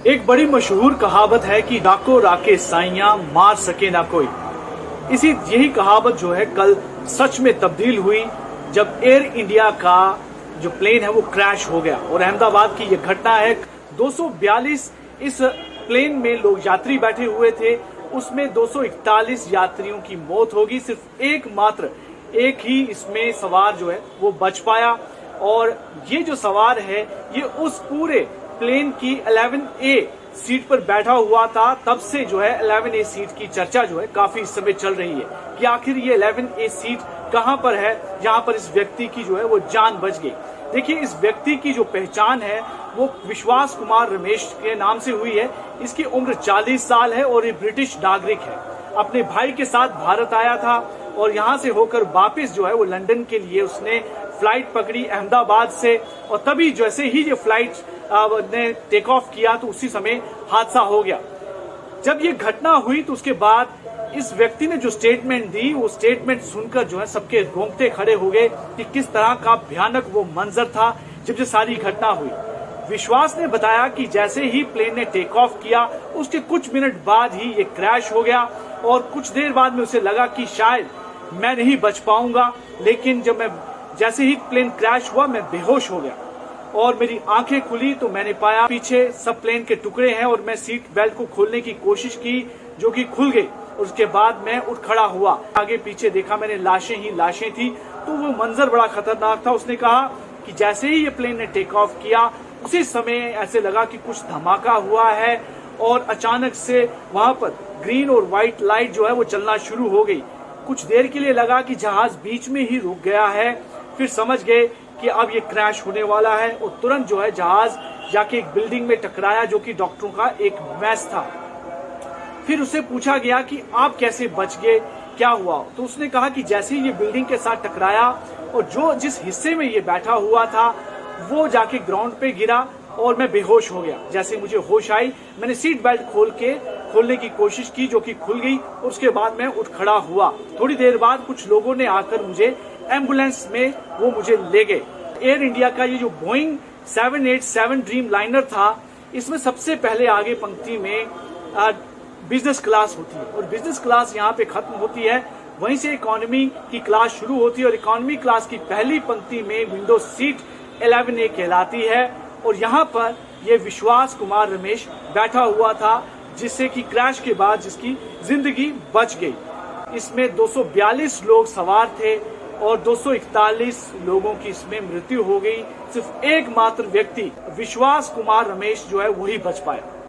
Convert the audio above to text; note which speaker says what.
Speaker 1: एक बड़ी मशहूर कहावत है कि डाको राके साइयां मार सके ना कोई। यही कहावत जो है कल सच में तब्दील हुई जब एयर इंडिया का जो प्लेन है वो क्रैश हो गया। और अहमदाबाद की ये घटना है। 242 इस प्लेन में लोग यात्री बैठे हुए थे, उसमें 241 यात्रियों की मौत होगी। सिर्फ एक ही इसमें सवार जो है वो बच पाया। और ये जो सवार है ये उस पूरे प्लेन की 11A सीट पर बैठा हुआ था। तब से जो है 11A सीट की चर्चा जो है काफी इस समय चल रही है कि आखिर ये 11A सीट कहां पर है जहां पर इस व्यक्ति की जो है वो जान बच गई। देखिए, इस व्यक्ति की जो पहचान है वो विश्वास कुमार रमेश के नाम से हुई है। इसकी उम्र 40 साल है और ये ब्रिटिश नागरिक है। अपने भाई के साथ भारत आया था और यहां से होकर वापस जो है वो लंदन के लिए उसने फ्लाइट पकड़ी अहमदाबाद से। और तभी जैसे ही ये फ्लाइट ने टेक ऑफ किया तो उसी समय हादसा हो गया। जब ये घटना हुई तो उसके बाद इस व्यक्ति ने जो स्टेटमेंट दी, वो स्टेटमेंट सुनकर जो है सबके रोंगटे खड़े हो गए कि किस तरह का भयानक वो मंजर था जब ये सारी घटना हुई। विश्वास ने बताया कि जैसे ही प्लेन ने टेक ऑफ किया उसके कुछ मिनट बाद ही ये क्रैश हो गया और कुछ देर बाद में उसे लगा कि शायद मैं नहीं बच पाऊंगा। लेकिन जैसे ही प्लेन क्रैश हुआ मैं बेहोश हो गया और मेरी आंखें खुली तो मैंने पाया पीछे सब प्लेन के टुकड़े हैं। और मैं सीट बेल्ट को खोलने की कोशिश की जो कि खुल गई। उसके बाद मैं उठ खड़ा हुआ, आगे पीछे देखा मैंने, लाशें ही लाशें थी। तो वो मंजर बड़ा खतरनाक था। उसने कहा कि जैसे ही ये प्लेन ने टेक ऑफ किया उसी समय ऐसे लगा कि कुछ धमाका हुआ है और अचानक से वहां पर ग्रीन और व्हाइट लाइट जो है वो चलना शुरू हो गई। कुछ देर के लिए लगा कि जहाज बीच में ही रुक गया है, फिर समझ गए कि अब ये क्रैश होने वाला है और तुरंत जो है जहाज जाके एक बिल्डिंग में टकराया जो कि डॉक्टरों का एक मैस था। फिर उससे पूछा गया कि आप कैसे बच गए, क्या हुआ? तो उसने कहा कि जैसे ही ये बिल्डिंग के साथ टकराया और जिस हिस्से में ये बैठा हुआ था वो जाके ग्राउंड पे गिरा और मैं बेहोश हो गया। जैसे मुझे होश आई मैंने सीट बेल्ट खोलने की कोशिश की जो कि खुल गई और उसके बाद मैं उठ खड़ा हुआ। थोड़ी देर बाद कुछ लोगों ने आकर मुझे एम्बुलेंस में वो मुझे ले गए। एयर इंडिया का ये जो बोइंग 787 ड्रीम लाइनर था, इसमें सबसे पहले आगे पंक्ति में बिजनेस क्लास होती है और बिजनेस क्लास यहाँ पे खत्म होती है। वहीं से इकोनॉमी की क्लास शुरू होती है और इकोनॉमी क्लास की पहली पंक्ति में विंडो सीट 11A कहलाती है। और यहाँ पर ये विश्वास कुमार रमेश बैठा हुआ था जिससे कि क्रैश के बाद जिसकी जिंदगी बच गई। इसमें 242 लोग सवार थे और 241 लोगों की इसमें मृत्यु हो गई। सिर्फ एकमात्र व्यक्ति विश्वास कुमार रमेश जो है वही बच पाया।